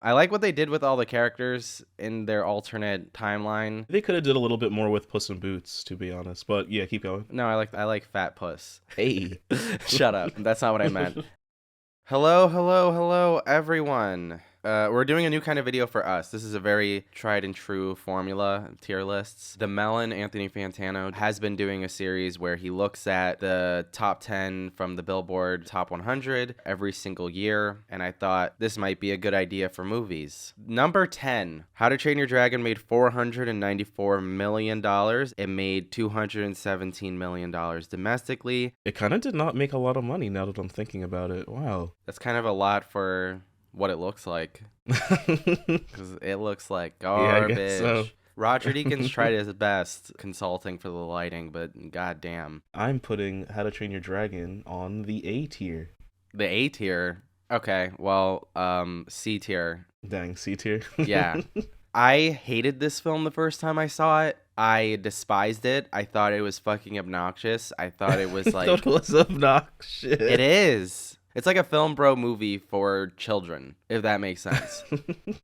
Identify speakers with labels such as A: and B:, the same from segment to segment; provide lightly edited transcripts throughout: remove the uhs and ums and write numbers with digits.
A: I like what they did with all the characters in their alternate timeline.
B: They could have did a little bit more with Puss in Boots, to be honest. But yeah, keep going.
A: No, I like Fat Puss.
B: Hey.
A: Shut up. That's not what I meant. Hello, hello, hello, everyone. We're doing a new kind of video for us. This is a very tried and true formula of tier lists. The Melon, Anthony Fantano, has been doing a series where he looks at the top 10 from the Billboard Top 100 every single year, and I thought this might be a good idea for movies. Number 10, How to Train Your Dragon made $494 million. It made $217 million domestically.
B: It kind of did not make a lot of money now that I'm thinking about it. Wow.
A: That's kind of a lot for what it looks like, because it looks like garbage.
B: Yeah, I guess so.
A: Roger Deakins tried his best consulting for the lighting, but goddamn.
B: I'm putting How to Train Your Dragon on the A tier.
A: The A tier? Okay, well, C tier.
B: Dang, C tier.
A: Yeah. I hated this film the first time I saw it. I despised it. I thought it was fucking obnoxious. I thought it was like...
B: It was obnoxious.
A: It is. It's like a film bro movie for children, if that makes sense.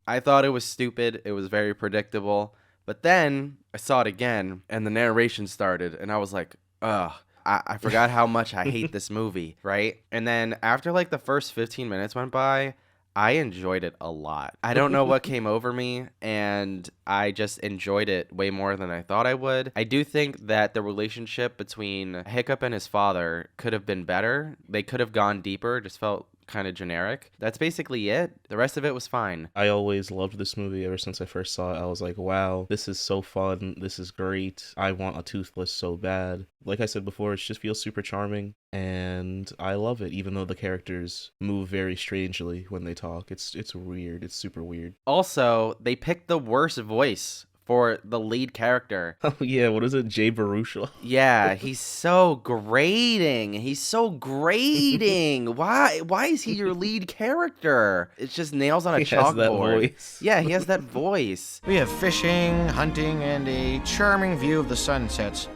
A: I thought it was stupid. It was very predictable. But then I saw it again, and the narration started, and I was like, ugh. I forgot how much I hate this movie, right? And then after like the first 15 minutes went by, I enjoyed it a lot. I don't know what came over me, and I just enjoyed it way more than I thought I would. I do think that the relationship between Hiccup and his father could have been better. They could have gone deeper, just felt kind of generic. That's basically it. The rest of it was fine.
B: I always loved this movie ever since I first saw it. I was like, wow, this is so fun. This is great. I want a Toothless so bad. Like I said before, it just feels super charming, and I love it, even though the characters move very strangely when they talk. It's weird. It's super weird.
A: Also, they picked the worst voice for the lead character.
B: Oh yeah, what is it? Jay Baruchel?
A: Yeah, he's so grating. He's so grating. Why is he your lead character? It's just nails on a
B: He
A: chalkboard.
B: has that voice.
A: Yeah, he has that voice.
C: We have fishing, hunting, and a charming view of the sunsets.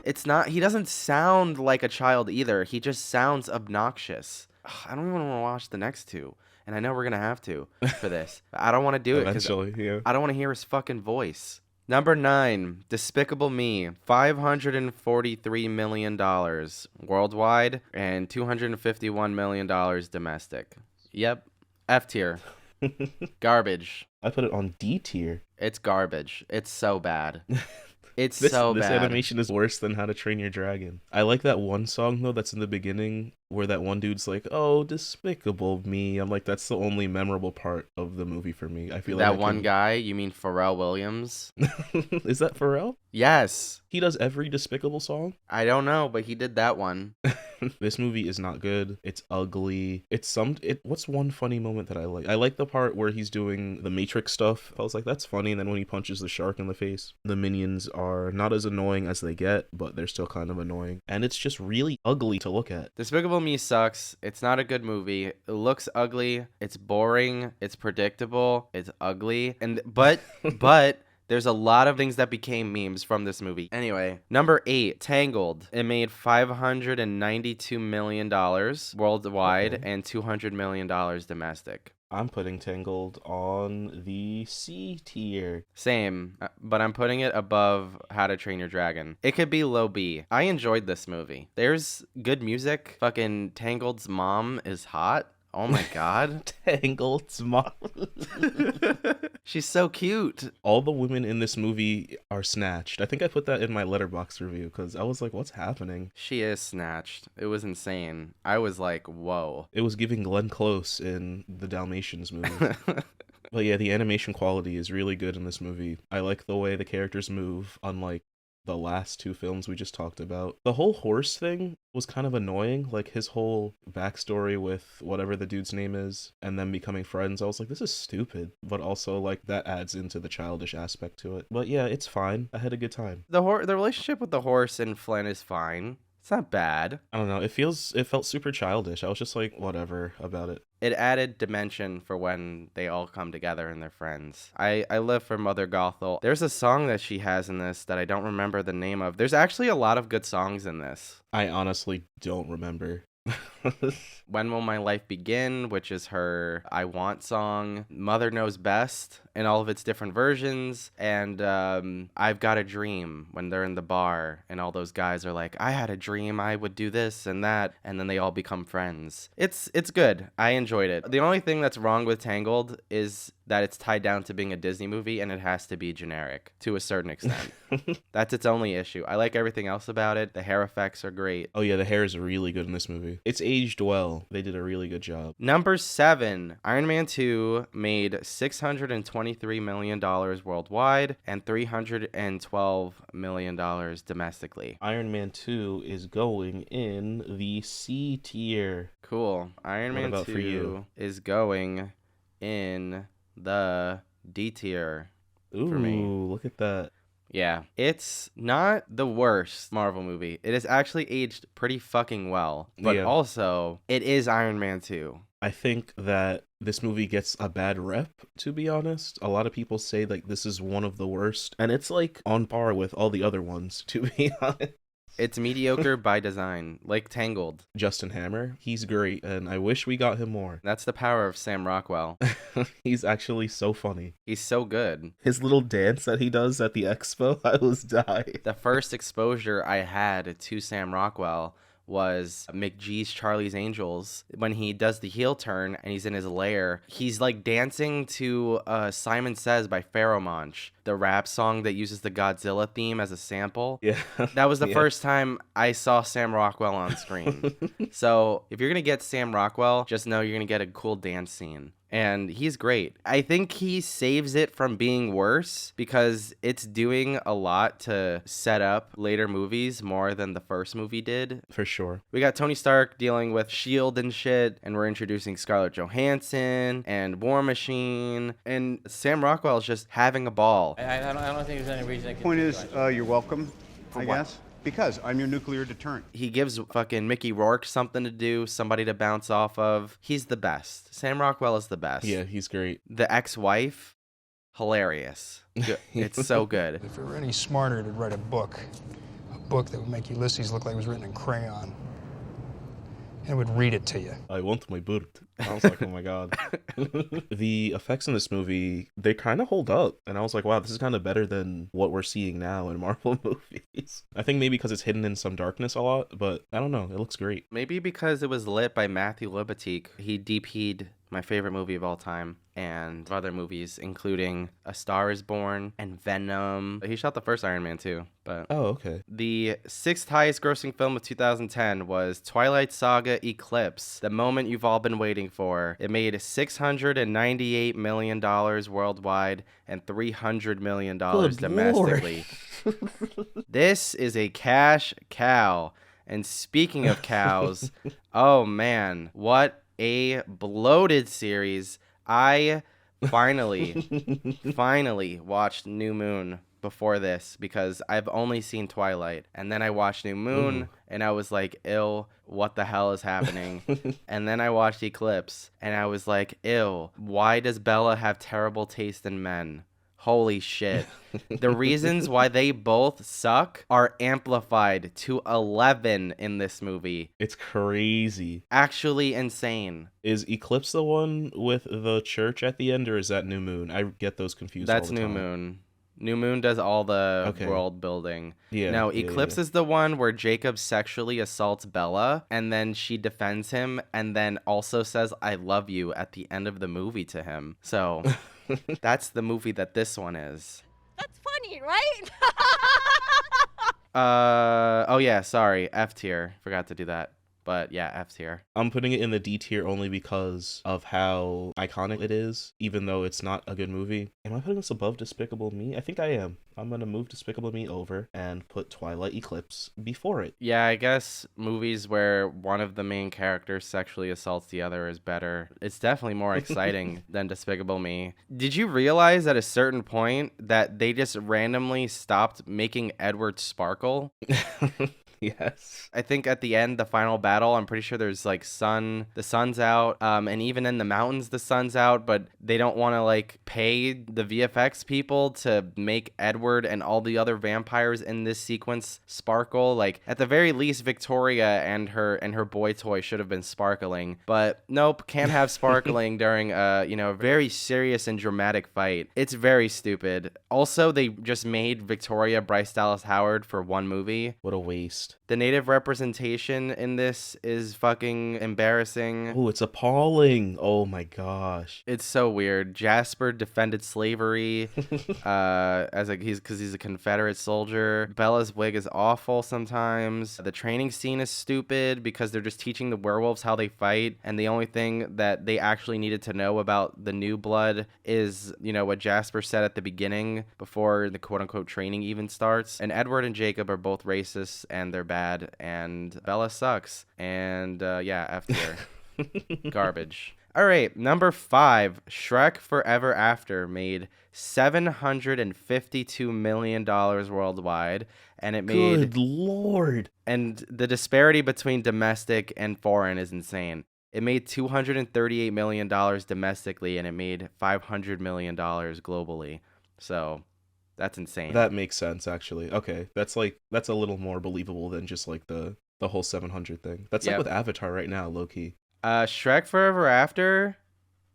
A: He doesn't sound like a child either. He just sounds obnoxious. Ugh, I don't even want to watch the next two. And I know we're going to have to for this. But I don't want to do it because
B: Yeah.
A: I don't want to hear his fucking voice. Number 9, Despicable Me, $543 million worldwide and $251 million domestic. Yep, F tier. Garbage.
B: I put it on D tier.
A: It's garbage. It's so bad. It's
B: This
A: so bad.
B: animation is worse than How to Train Your Dragon. I like that one song, though, that's in the beginning, where that one dude's like, oh, Despicable Me. I'm like, that's the only memorable part of the movie for me. I feel
A: that
B: like
A: one guy, you mean Pharrell Williams?
B: Is that Pharrell?
A: Yes.
B: He does every Despicable song?
A: I don't know, but he did that one.
B: This movie is not good. It's ugly. What's one funny moment that I like? I like the part where he's doing the Matrix stuff. I was like, that's funny. And then when he punches the shark in the face, the minions are not as annoying as they get, but they're still kind of annoying. And it's just really ugly to look at.
A: Despicable Me sucks. It's not a good movie. It looks ugly. It's boring. It's predictable. It's ugly. But there's a lot of things that became memes from this movie. Anyway, number 8, Tangled. It made $592 million worldwide and $200 million domestic.
B: I'm putting Tangled on the C tier.
A: Same, but I'm putting it above How to Train Your Dragon. It could be low B. I enjoyed this movie. There's good music. Fucking Tangled's mom is hot. Oh my god.
B: Tangled's mom.
A: She's so cute.
B: All the women in this movie are snatched. I think I put that in my Letterboxd review because I was like, what's happening?
A: She is snatched. It was insane. I was like, whoa.
B: It was giving Glenn Close in the Dalmatians movie. But yeah, the animation quality is really good in this movie. I like the way the characters move, unlike the last two films we just talked about. The whole horse thing was kind of annoying, like his whole backstory with whatever the dude's name is and them becoming friends. I was like, this is stupid, but also like that adds into the childish aspect to it. But yeah, it's fine. I had a good time.
A: The relationship with the horse and Flynn is fine. It's not bad.
B: I don't know. It felt super childish. I was just like, whatever about it.
A: It added dimension for when they all come together and they're friends. I live for Mother Gothel. There's a song that she has in this that I don't remember the name of. There's actually a lot of good songs in this.
B: I honestly don't remember.
A: When Will My Life Begin, which is her I Want song, Mother Knows Best in all of its different versions, and I've Got a Dream when they're in the bar and all those guys are like, I had a dream I would do this and that, and then they all become friends. It's good. I enjoyed it. The only thing that's wrong with Tangled is that it's tied down to being a Disney movie and it has to be generic to a certain extent. That's its only issue. I like everything else about it. The hair effects are great.
B: Oh yeah, the hair is really good in this movie. It's aged well. They did a really good job.
A: Number 7, Iron Man 2 made $623 million worldwide and $312 million domestically.
B: Iron Man 2 is going in the C tier.
A: Cool. Iron
B: What
A: Man
B: about for
A: 2
B: you?
A: is going in the D tier.
B: Ooh,
A: me.
B: look at that.
A: Yeah, it's not the worst Marvel movie. It has actually aged pretty fucking well. But
B: Yeah.
A: also, it is Iron Man 2.
B: I think that this movie gets a bad rep, to be honest. A lot of people say like this is one of the worst, and it's like on par with all the other ones, to be honest.
A: It's mediocre by design, like Tangled.
B: Justin Hammer, he's great, and I wish we got him more.
A: That's the power of Sam Rockwell.
B: He's actually so funny.
A: He's so good.
B: His little dance that he does at the expo, I was dying.
A: The first exposure I had to Sam Rockwell was McGee's Charlie's Angels. When he does the heel turn and he's in his lair, he's like dancing to Simon Says by Pharaoh Monch, the rap song that uses the Godzilla theme as a sample.
B: Yeah.
A: That was the
B: Yeah.
A: first time I saw Sam Rockwell on screen. So if you're going to get Sam Rockwell, just know you're going to get a cool dance scene. And he's great. I think he saves it from being worse because it's doing a lot to set up later movies more than the first movie did.
B: For sure.
A: We got Tony Stark dealing with S.H.I.E.L.D. and shit, and we're introducing Scarlett Johansson and War Machine, and Sam Rockwell is just having a ball.
D: I don't think there's any reason I can.
E: Point is, you're welcome, I
A: what?
E: guess. Because I'm your nuclear deterrent.
A: He gives fucking Mickey Rourke something to do, somebody to bounce off of. He's the best. Sam Rockwell is the best.
B: Yeah, he's great.
A: The ex-wife, hilarious. It's so good.
F: If it were any smarter to write a book that would make Ulysses look like it was written in crayon, and would read it to you.
B: I want my bird. I was like, oh my god. The effects in this movie, they kind of hold up. And I was like, wow, this is kind of better than what we're seeing now in Marvel movies. I think maybe because it's hidden in some darkness a lot, but I don't know. It looks great.
A: Maybe because it was lit by Matthew Libatique. He DP'd my favorite movie of all time and other movies, including A Star is Born and Venom. He shot the first Iron Man too, but...
B: Oh, okay.
A: The 6th highest grossing film of 2010 was Twilight Saga Eclipse, the moment you've all been waiting for. It made $698 million worldwide and $300 million
B: Good
A: domestically. This is a cash cow. And speaking of cows, oh man, what a bloated series. I finally watched New Moon before this because I've only seen Twilight, and then I watched New Moon and I was like, ew, what the hell is happening? And then I watched Eclipse and I was like, ew, why does Bella have terrible taste in men? Holy shit. The reasons why they both suck are amplified to 11 in this movie.
B: It's crazy.
A: Actually insane.
B: Is Eclipse the one with the church at the end, or is that New Moon? I get those confused.
A: That's
B: all the
A: New
B: time.
A: Moon. New Moon does all the
B: Okay.
A: world building.
B: Yeah.
A: No,
B: yeah,
A: Eclipse
B: yeah.
A: is the one where Jacob sexually assaults Bella, and then she defends him, and then also says, I love you at the end of the movie to him. So that's the movie that this one is.
G: That's funny, right?
A: Oh yeah, sorry, F tier. Forgot to do that. But yeah, F tier.
B: I'm putting it in the D tier only because of how iconic it is, even though it's not a good movie. Am I putting this above Despicable Me? I think I am. I'm going to move Despicable Me over and put Twilight Eclipse before it.
A: Yeah, I guess movies where one of the main characters sexually assaults the other is better. It's definitely more exciting than Despicable Me. Did you realize at a certain point that they just randomly stopped making Edward sparkle?
B: Yes.
A: I think at the end, the final battle, I'm pretty sure there's like the sun's out, and even in the mountains, the sun's out, but they don't want to like pay the VFX people to make Edward and all the other vampires in this sequence sparkle. Like at the very least, Victoria and her boy toy should have been sparkling, but nope, can't have sparkling during a very serious and dramatic fight. It's very stupid. Also, they just made Victoria Bryce Dallas Howard for one movie.
B: What a waste.
A: The native representation in this is fucking embarrassing.
B: Oh, it's appalling. Oh my gosh.
A: It's so weird. Jasper defended slavery because he's a Confederate soldier. Bella's wig is awful sometimes. The training scene is stupid because they're just teaching the werewolves how they fight, and the only thing that they actually needed to know about the new blood is, what Jasper said at the beginning before the quote-unquote training even starts. And Edward and Jacob are both racist, and they're bad, and Bella sucks. And F tier. Garbage. All right, number 5, Shrek Forever After made $752 million worldwide, and it made...
B: Good Lord.
A: And the disparity between domestic and foreign is insane. It made $238 million domestically, and it made $500 million globally. So that's insane.
B: That makes sense, actually. Okay, that's a little more believable than just like the whole 700 thing. That's like with Avatar right now, low-key.
A: Shrek Forever After,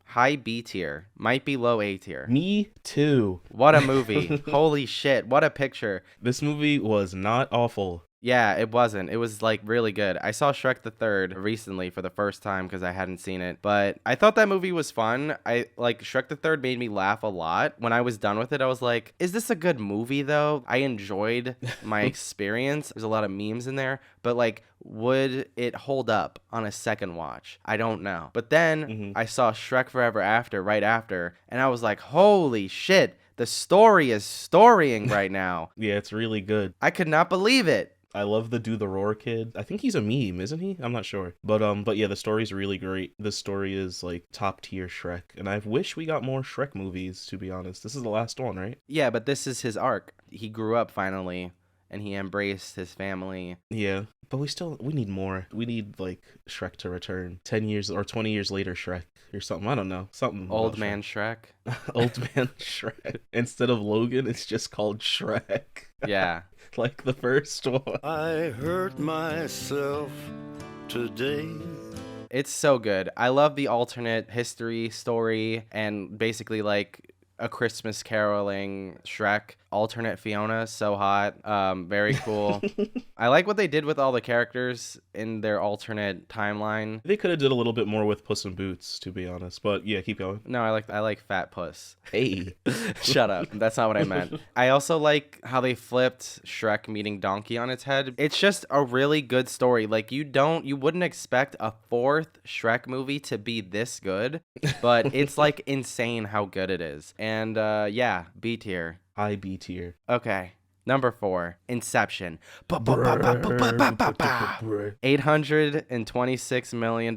A: high B tier. Might be low A tier.
B: Me too.
A: What a movie. Holy shit. What a picture.
B: This movie was not awful.
A: Yeah, it wasn't. It was like really good. I saw Shrek the Third recently for the first time because I hadn't seen it, but I thought that movie was fun. Shrek the Third made me laugh a lot. When I was done with it, I was like, is this a good movie though? I enjoyed my experience. There's a lot of memes in there, but like, would it hold up on a second watch? I don't know. But then I saw Shrek Forever After right after, and I was like, holy shit, the story is storying right now.
B: Yeah, it's really good.
A: I could not believe it.
B: I love the Do the Roar kid. I think he's a meme, isn't he? I'm not sure. But yeah, the story's really great. The story is like top tier Shrek. And I wish we got more Shrek movies, to be honest. This is the last one, right?
A: Yeah, but this is his arc. He grew up finally, and he embraced his family.
B: Yeah, but we need more. We need like Shrek to return 10 years or 20 years later Shrek or something. I don't know. Something.
A: Old man Shrek.
B: Old man Shrek. Instead of Logan, it's just called Shrek.
A: Yeah.
B: Like the first one.
H: I hurt myself today.
A: It's so good. I love the alternate history story and basically like a Christmas caroling Shrek. Alternate Fiona, so hot. Very cool. I like what they did with all the characters in their alternate timeline.
B: They could have did a little bit more with Puss in Boots, to be honest. But yeah, keep going.
A: No, I like Fat Puss.
B: Hey.
A: Shut up. That's not what I meant. I also like how they flipped Shrek meeting Donkey on its head. It's just a really good story. Like you wouldn't expect a 4th Shrek movie to be this good, but it's like insane how good it is. And B tier.
B: High B tier.
A: Okay. Number 4, Inception. $826 million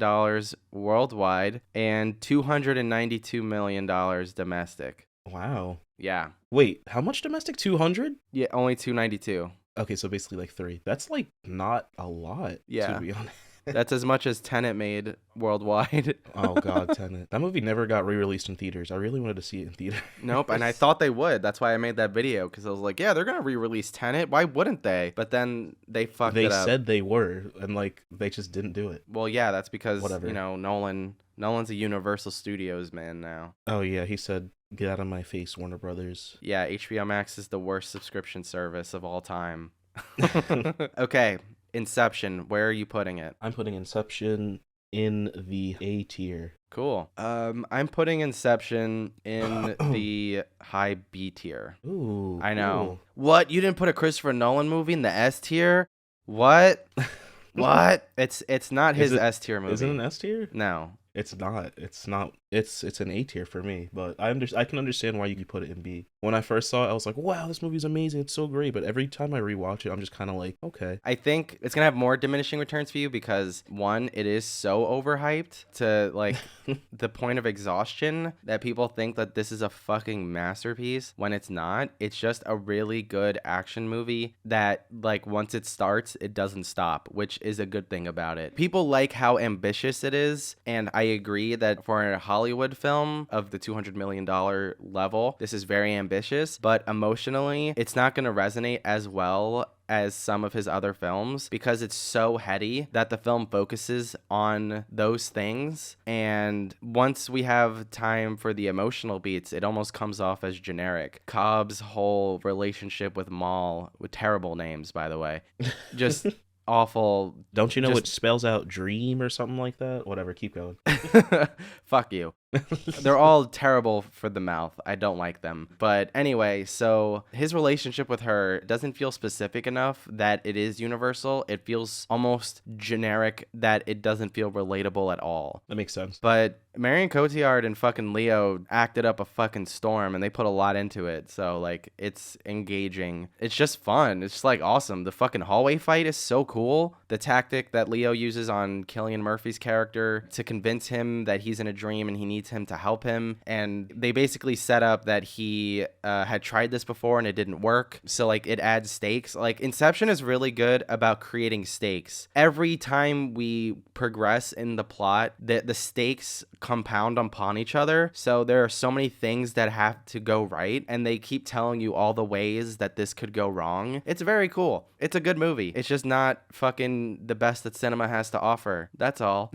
A: worldwide and $292 million domestic.
B: Wow.
A: Yeah.
B: Wait, how much domestic? 200?
A: Yeah, only 292.
B: Okay, so basically like 3. That's like not a lot, to be honest.
A: That's as much as Tenet made worldwide.
B: Oh god, Tenet. That movie never got re-released in theaters. I really wanted to see it in theaters.
A: Nope, and I thought they would. That's why I made that video, because I was like, yeah, they're gonna re-release Tenet. Why wouldn't they? But then they fucked it up.
B: They said they were, and like they just didn't do it.
A: Well, yeah, that's because
B: Whatever.
A: Nolan's a Universal Studios man now.
B: Oh yeah, he said, "Get out of my face, Warner Brothers."
A: Yeah, HBO Max is the worst subscription service of all time. Okay. Inception, where are you putting it?
B: I'm putting Inception in the A tier.
A: Cool. I'm putting Inception in the high B tier.
B: Ooh.
A: I know.
B: Cool.
A: What? You didn't put a Christopher Nolan movie in the S tier? What? What? It's not his S tier movie.
B: Is it an S tier?
A: No.
B: It's not. It's not It's an A tier for me, but I can understand why you put it in B. When I first saw it, I was like, wow, this movie's amazing. It's so great. But every time I rewatch it, I'm just kind of like, okay.
A: I think it's going to have more diminishing returns for you because, one, it is so overhyped to, like, the point of exhaustion that people think that this is a fucking masterpiece when it's not. It's just a really good action movie that, like, once it starts, it doesn't stop, which is a good thing about it. People like how ambitious it is, and I agree that for a Hollywood film of the $200 million level, this is very ambitious, but emotionally, it's not going to resonate as well as some of his other films because it's so heady that the film focuses on those things. And once we have time for the emotional beats, it almost comes off as generic. Cobb's whole relationship with Maul, with terrible names, by the way, just awful.
B: Don't you know it spells out dream or something like that? Whatever, keep going.
A: Fuck you. They're all terrible for the mouth. I don't like them. But anyway, so his relationship with her doesn't feel specific enough that it is universal. It feels almost generic that it doesn't feel relatable at all.
B: That makes sense.
A: But Marion Cotillard and fucking Leo acted up a fucking storm and they put a lot into it. So, like, it's engaging. It's just fun. It's just, like, awesome. The fucking hallway fight is so cool. The tactic that Leo uses on Cillian Murphy's character to convince him that he's in a dream and he needs him to help him. And they basically set up that he had tried this before and it didn't work. So, like, it adds stakes. Like, Inception is really good about creating stakes. Every time we progress in the plot, the stakes compound upon each other. So there are so many things that have to go right, and they keep telling you all the ways that this could go wrong. It's very cool. It's a good movie. It's just not fucking the best that cinema has to offer. That's all.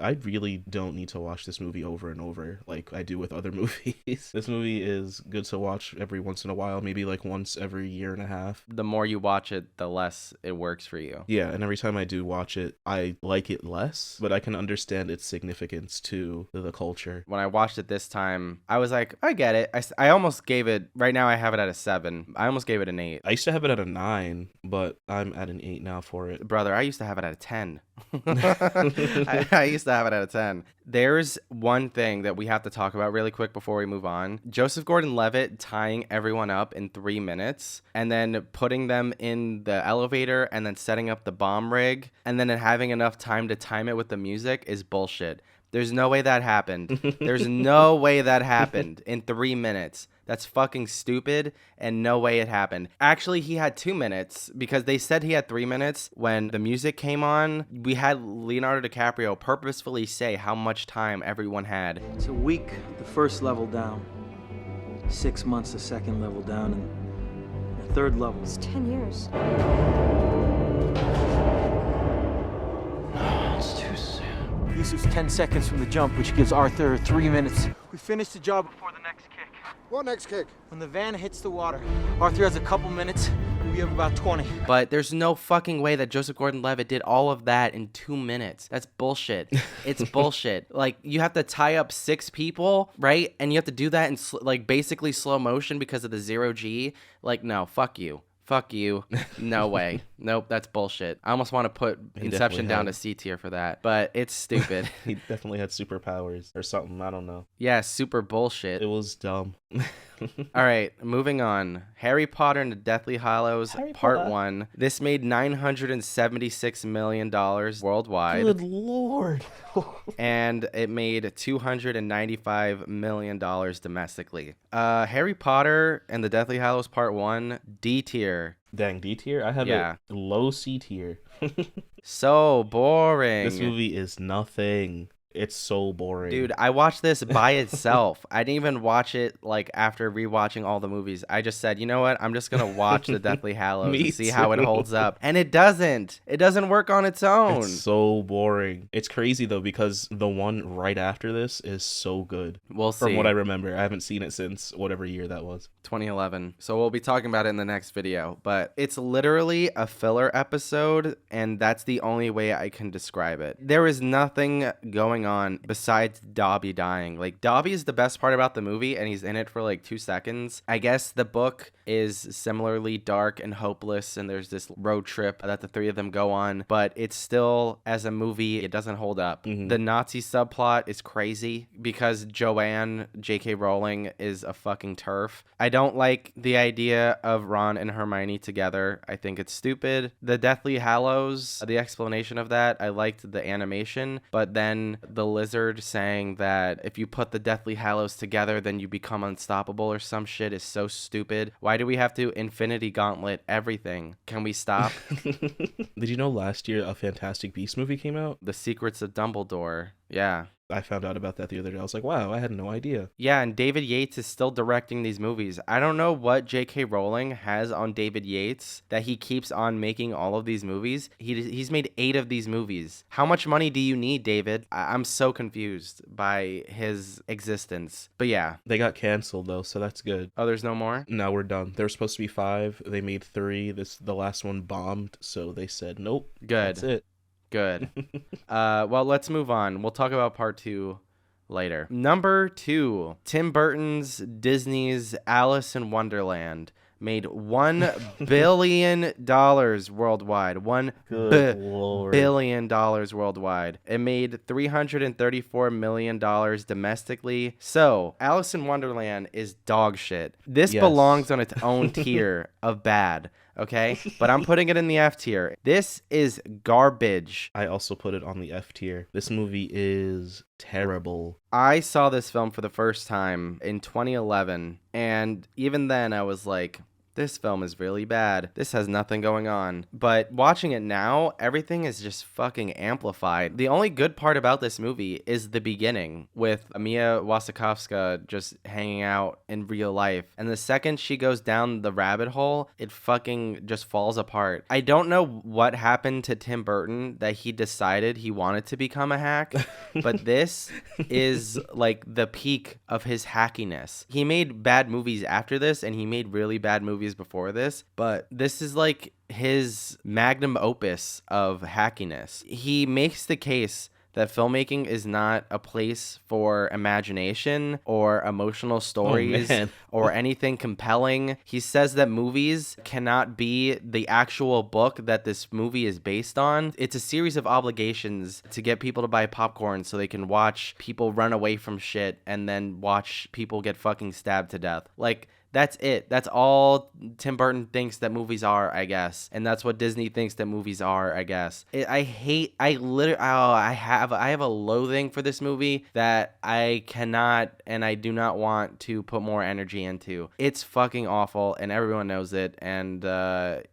B: I really don't need to watch this movie over and over like I do with other movies. This movie is good to watch every once in a while, maybe like once every year and a half.
A: The more you watch it, the less it works for you.
B: Yeah, and every time I do watch it, I like it less, but I can understand its significance to the culture.
A: When I watched it this time, I was like, I get it. I almost gave it, right now I have it at a 7. I almost gave it an 8.
B: I used to have it at a 9, but I'm at an 8 now for it.
A: Brother, I used to have it at a 10. I used to have it at a 10. There's one thing that we have to talk about really quick before we move on. Joseph Gordon-Levitt tying everyone up in 3 minutes and then putting them in the elevator and then setting up the bomb rig and then having enough time to time it with the music is bullshit. There's no way that happened. There's no way that happened in 3 minutes. That's fucking stupid, and no way it happened. Actually, he had 2 minutes because they said he had 3 minutes. When the music came on, we had Leonardo DiCaprio purposefully say how much time everyone had.
I: It's a week, the first level down. 6 months, the second level down, and the third level.
G: It's 10 years.
I: It's too soon. This is 10 seconds from the jump, which gives Arthur 3 minutes. We finished the job before the next kick.
C: What next kick?
I: When the van hits the water, Arthur has a couple minutes. We have about 20.
A: But there's no fucking way that Joseph Gordon-Levitt did all of that in 2 minutes. That's bullshit. It's bullshit. Like, you have to tie up 6 people, right? And you have to do that in like basically slow motion because of the 0G. Like, no, fuck you. Fuck you. No way. Nope, that's bullshit. I almost want to put Inception down to C tier for that, but it's stupid.
B: He definitely had superpowers or something. I don't know.
A: Yeah, super bullshit.
B: It was dumb.
A: All right, moving on. Harry Potter and the Deathly Hallows Part 1. This made $976 million worldwide.
B: Good lord.
A: And it made $295 million domestically. Harry Potter and the Deathly Hallows Part 1, D tier.
B: Dang, D tier? I have it low C tier.
A: So boring.
B: This movie is nothing. It's so boring.
A: Dude, I watched this by itself. I didn't even watch it like after rewatching all the movies. I just said, you know what? I'm just going to watch The Deathly Hallows and see how it holds up. And it doesn't. It doesn't work on its own.
B: It's so boring. It's crazy though because the one right after this is so good.
A: We'll see.
B: From what I remember. I haven't seen it since whatever year that was.
A: 2011. So we'll be talking about it in the next video. But it's literally a filler episode, and that's the only way I can describe it. There is nothing going going on besides Dobby dying. Like, Dobby is the best part about the movie, and he's in it for like 2 seconds. I guess the book is similarly dark and hopeless, and there's this road trip that the three of them go on, but it's still, as a movie, it doesn't hold up. The Nazi subplot is crazy because Joanne, J.K. Rowling, is a fucking turf. I don't like the idea of Ron and Hermione together. I think it's stupid. The Deathly Hallows, the explanation of that, I liked the animation, but then the lizard saying that if you put the Deathly Hallows together, then you become unstoppable or some shit is so stupid. Why do we have to Infinity Gauntlet everything? Can we stop?
B: Did you know last year a Fantastic Beasts movie came out?
A: The Secrets of Dumbledore. Yeah.
B: I found out about that the other day. I was like, wow, I had no idea.
A: Yeah, and David Yates is still directing these movies. I don't know what J.K. Rowling has on David Yates that he keeps on making all of these movies. He's made 8 of these movies. How much money do you need, David? I'm so confused by his existence. But yeah.
B: They got canceled, though, so that's good.
A: Oh, there's no more?
B: No, we're done. There were supposed to be 5. They made 3. The last one bombed, so they said, nope.
A: Good.
B: That's it.
A: Good. Well, let's move on. We'll talk about part 2 later. Number 2, Tim Burton's Disney's Alice in Wonderland made $1 billion worldwide. $1 billion worldwide. It made $334 million domestically. So, Alice in Wonderland is dog shit. This belongs on its own tier of bad. Okay, but I'm putting it in the F tier. This is garbage.
B: I also put it on the F tier. This movie is terrible.
A: I saw this film for the first time in 2011, and even then I was like, this film is really bad. This has nothing going on. But watching it now, everything is just fucking amplified. The only good part about this movie is the beginning with Mia Wasikowska just hanging out in real life. And the second she goes down the rabbit hole, it fucking just falls apart. I don't know what happened to Tim Burton that he decided he wanted to become a hack, but this is like the peak of his hackiness. He made bad movies after this, and he made really bad movies before this, but this is like his magnum opus of hackiness. He makes the case that filmmaking is not a place for imagination or emotional stories or anything compelling. He says that movies cannot be the actual book that this movie is based on. It's a series of obligations to get people to buy popcorn so they can watch people run away from shit and then watch people get fucking stabbed to death. Like, that's it. That's all Tim Burton thinks that movies are, I guess. And that's what Disney thinks that movies are, I guess. I have a loathing for this movie that I cannot and I do not want to put more energy into. It's fucking awful, and everyone knows it, and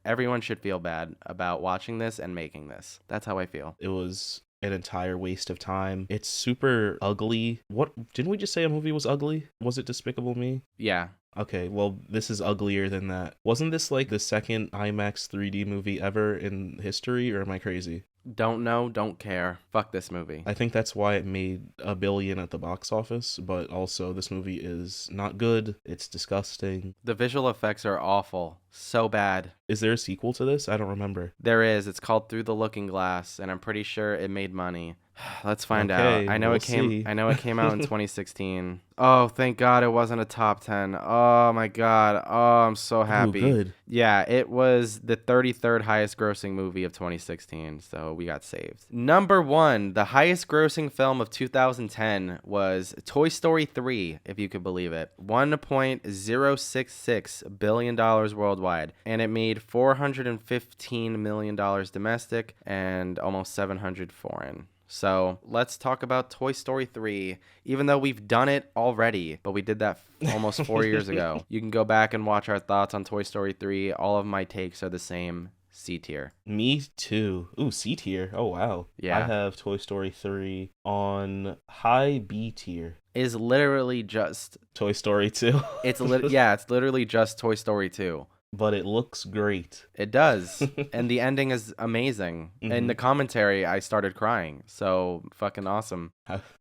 A: everyone should feel bad about watching this and making this. That's how I feel.
B: It was an entire waste of time. It's super ugly. What, didn't we just say a movie was ugly? Was it Despicable Me?
A: Yeah.
B: Okay, well, this is uglier than that. Wasn't this like the second IMAX 3D movie ever in history, or am I crazy?
A: Don't know, don't care. Fuck this movie.
B: I think that's why it made $1 billion at the box office, but also this movie is not good. It's disgusting.
A: The visual effects are awful. So bad.
B: Is there a sequel to this? I don't remember.
A: There is. It's called Through the Looking Glass, and I'm pretty sure it made money. Let's find out. I know it came out in 2016. Oh, thank God it wasn't a top 10. Oh my God. Oh, I'm so happy.
B: Ooh, good.
A: Yeah, it was the 33rd highest grossing movie of 2016, so we got saved. Number 1, the highest grossing film of 2010 was Toy Story 3, if you could believe it. $1.066 billion worldwide, and it made $415 million domestic and almost 700 foreign. So let's talk about Toy Story 3, even though we've done it already, but we did that almost 4 years ago. You can go back and watch our thoughts on Toy Story 3. All of my takes are the same. C tier.
B: Me too. Ooh, C tier. Oh, wow.
A: Yeah.
B: I have Toy Story 3 on high B tier.
A: Is literally just
B: Toy Story 2.
A: It's literally just Toy Story 2.
B: But it looks great.
A: It does. And the ending is amazing.
B: Mm-hmm.
A: In the commentary, I started crying. So fucking awesome.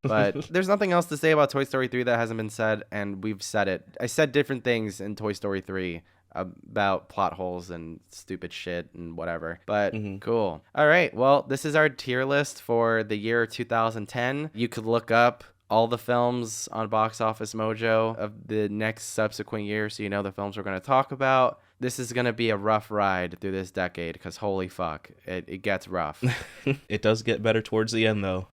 A: But there's nothing else to say about Toy Story 3 that hasn't been said, and we've said it. I said different things in Toy Story 3, about plot holes and stupid shit and whatever. But cool. All right. Well, this is our tier list for the year 2010. You could look up all the films on Box Office Mojo of the next subsequent year so you know the films we're going to talk about. This is going to be a rough ride through this decade because holy fuck, it gets rough.
B: It does get better towards the end, though.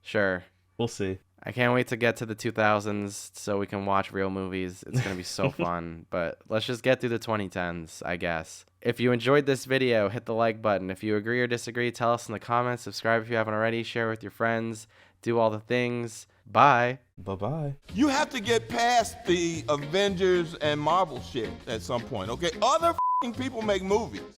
A: Sure.
B: We'll see.
A: I can't wait to get to the 2000s so we can watch real movies. It's going to be so fun. But let's just get through the 2010s, I guess. If you enjoyed this video, hit the like button. If you agree or disagree, tell us in the comments. Subscribe if you haven't already. Share with your friends. Do all the things. Bye.
B: Bye-bye.
J: You have to get past the Avengers and Marvel shit at some point, okay? Other people make movies.